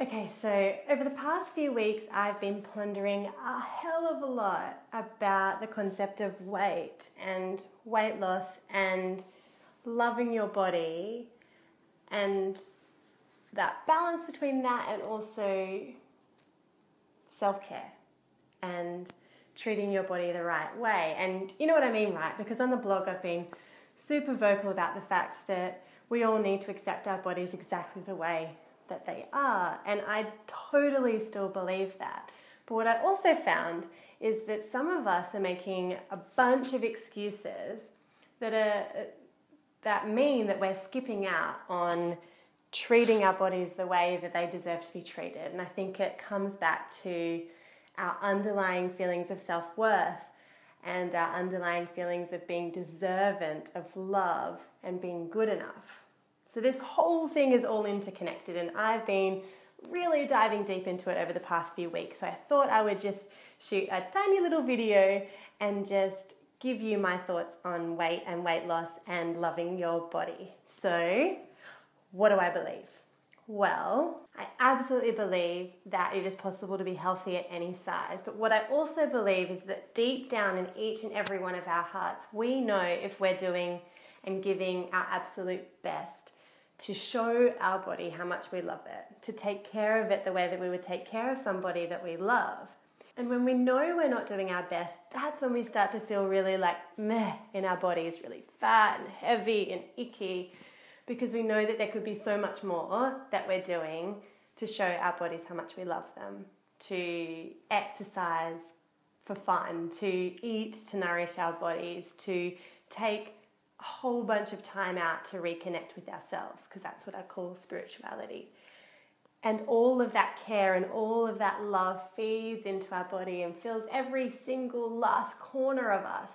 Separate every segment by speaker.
Speaker 1: Okay, so over the past few weeks, I've been pondering a hell of a lot about the concept of weight and weight loss and loving your body and that balance between that and also self-care and treating your body the right way. And you know what I mean, right? Because on the blog, I've been super vocal about the fact that we all need to accept our bodies exactly the way that they are, and I totally still believe that. But what I also found is that some of us are making a bunch of excuses that mean that we're skipping out on treating our bodies the way that they deserve to be treated. And I think it comes back to our underlying feelings of self-worth and our underlying feelings of being deserving of love and being good enough. So this whole thing is all interconnected, and I've been really diving deep into it over the past few weeks. So I thought I would just shoot a tiny little video and just give you my thoughts on weight and weight loss and loving your body. So what do I believe? Well, I absolutely believe that it is possible to be healthy at any size. But what I also believe is that deep down in each and every one of our hearts, we know if we're doing and giving our absolute best to show our body how much we love it, to take care of it the way that we would take care of somebody that we love. And when we know we're not doing our best, that's when we start to feel really like meh in our bodies, really fat and heavy and icky, because we know that there could be so much more that we're doing to show our bodies how much we love them, to exercise for fun, to eat to nourish our bodies, to take a whole bunch of time out to reconnect with ourselves, because that's what I call spirituality. And all of that care and all of that love feeds into our body and fills every single last corner of us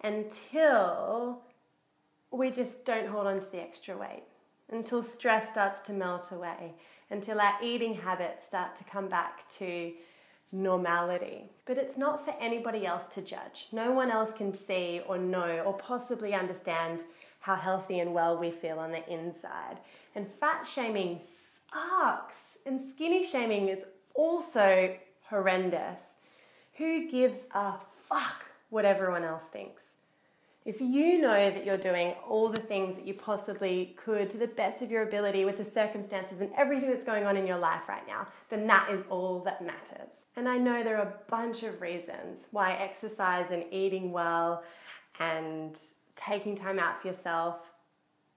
Speaker 1: until we just don't hold on to the extra weight, until stress starts to melt away, until our eating habits start to come back to normality. But it's not for anybody else to judge. No one else can see or know or possibly understand how healthy and well we feel on the inside. And fat shaming sucks. And skinny shaming is also horrendous. Who gives a fuck what everyone else thinks? If you know that you're doing all the things that you possibly could to the best of your ability with the circumstances and everything that's going on in your life right now, then that is all that matters. And I know there are a bunch of reasons why exercise and eating well and taking time out for yourself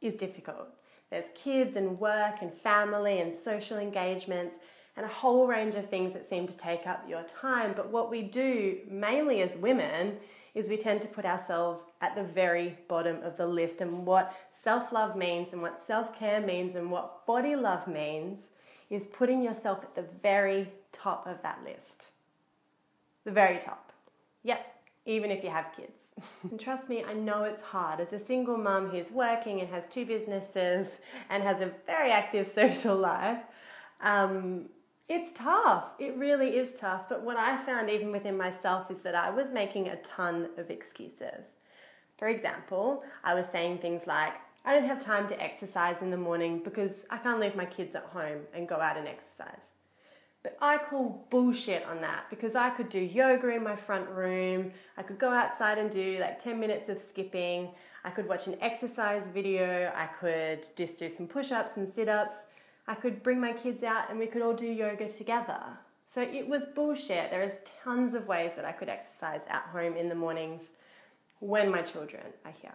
Speaker 1: is difficult. There's kids and work and family and social engagements and a whole range of things that seem to take up your time. But what we do, mainly as women, is we tend to put ourselves at the very bottom of the list. And what self-love means and what self-care means and what body love means is putting yourself at the very top of that list. The very top. Yep, even if you have kids. And trust me, I know it's hard. As a single mum who's working and has 2 businesses and has a very active social life, it's tough. It really is tough. But what I found even within myself is that I was making a ton of excuses. For example, I was saying things like, I don't have time to exercise in the morning because I can't leave my kids at home and go out and exercise. But I call bullshit on that, because I could do yoga in my front room, I could go outside and do like 10 minutes of skipping, I could watch an exercise video, I could just do some push-ups and sit-ups, I could bring my kids out and we could all do yoga together. So it was bullshit. There is tons of ways that I could exercise at home in the mornings when my children are here.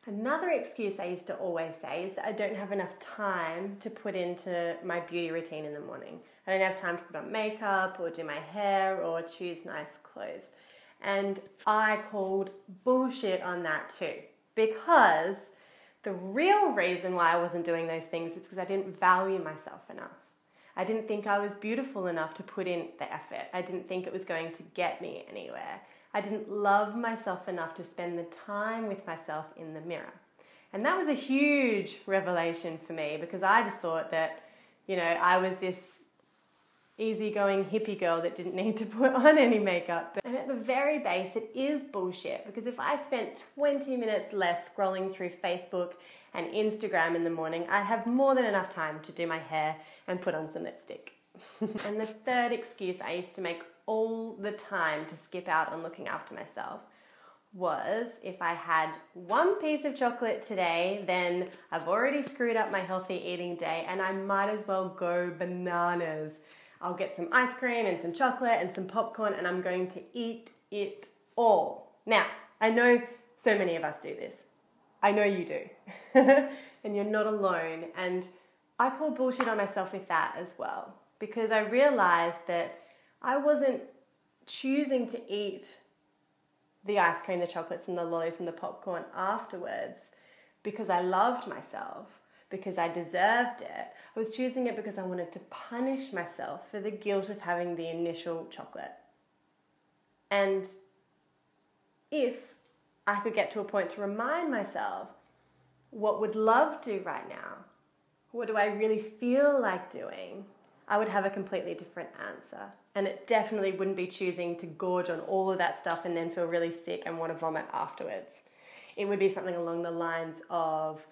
Speaker 1: Another excuse I used to always say is that I don't have enough time to put into my beauty routine in the morning. I don't have time to put on makeup or do my hair or choose nice clothes. And I called bullshit on that too, because the real reason why I wasn't doing those things is because I didn't value myself enough. I didn't think I was beautiful enough to put in the effort. I didn't think it was going to get me anywhere. I didn't love myself enough to spend the time with myself in the mirror. And that was a huge revelation for me, because I just thought that, I was this easygoing hippie girl that didn't need to put on any makeup. And at the very base, it is bullshit, because if I spent 20 minutes less scrolling through Facebook and Instagram in the morning, I'd have more than enough time to do my hair and put on some lipstick. And the third excuse I used to make all the time to skip out on looking after myself was, if I had one piece of chocolate today, then I've already screwed up my healthy eating day and I might as well go bananas. I'll get some ice cream and some chocolate and some popcorn and I'm going to eat it all. Now, I know so many of us do this. I know you do. And you're not alone. And I call bullshit on myself with that as well, because I realized that I wasn't choosing to eat the ice cream, the chocolates and the lollies and the popcorn afterwards because I loved myself, because I deserved it. I was choosing it because I wanted to punish myself for the guilt of having the initial chocolate. And if I could get to a point to remind myself, what would love do right now? What do I really feel like doing? I would have a completely different answer. And it definitely wouldn't be choosing to gorge on all of that stuff and then feel really sick and want to vomit afterwards. It would be something along the lines of,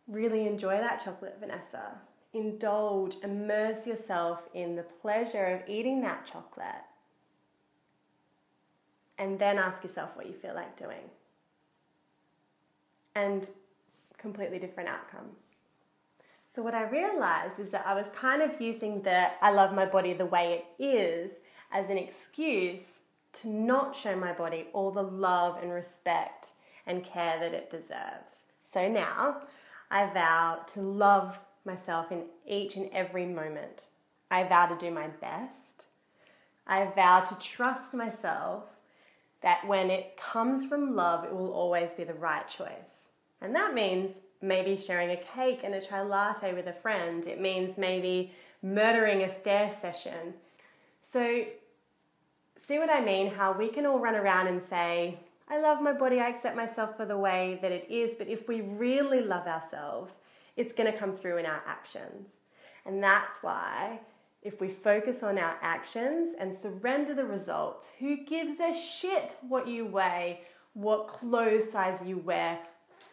Speaker 1: really enjoy that chocolate, Vanessa. Indulge, immerse yourself in the pleasure of eating that chocolate. And then ask yourself what you feel like doing. And completely different outcome. So what I realized is that I was kind of using the I love my body the way it is as an excuse to not show my body all the love and respect and care that it deserves. So now I vow to love myself in each and every moment. I vow to do my best. I vow to trust myself that when it comes from love, it will always be the right choice. And that means maybe sharing a cake and a chai latte with a friend. It means maybe murdering a stare session. So see what I mean? How we can all run around and say, I love my body, I accept myself for the way that it is. But if we really love ourselves, it's going to come through in our actions. And that's why if we focus on our actions and surrender the results, who gives a shit what you weigh, what clothes size you wear?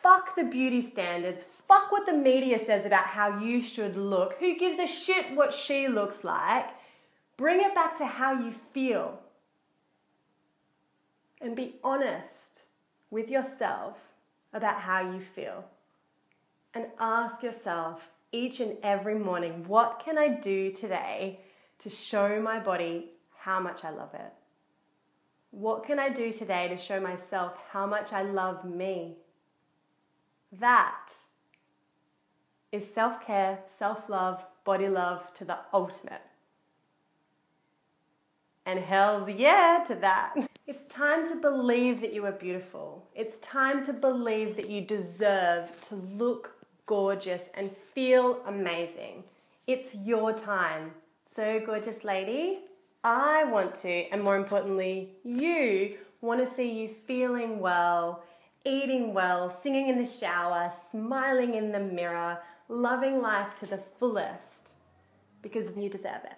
Speaker 1: Fuck the beauty standards. Fuck what the media says about how you should look. Who gives a shit what she looks like? Bring it back to how you feel. And be honest with yourself about how you feel. And ask yourself each and every morning, what can I do today to show my body how much I love it? What can I do today to show myself how much I love me? That is self-care, self-love, body love to the ultimate. And hell's yeah to that. It's time to believe that you are beautiful. It's time to believe that you deserve to look gorgeous and feel amazing. It's your time. So gorgeous lady, I want to, and more importantly, you want to see you feeling well, eating well, singing in the shower, smiling in the mirror, loving life to the fullest, because you deserve it.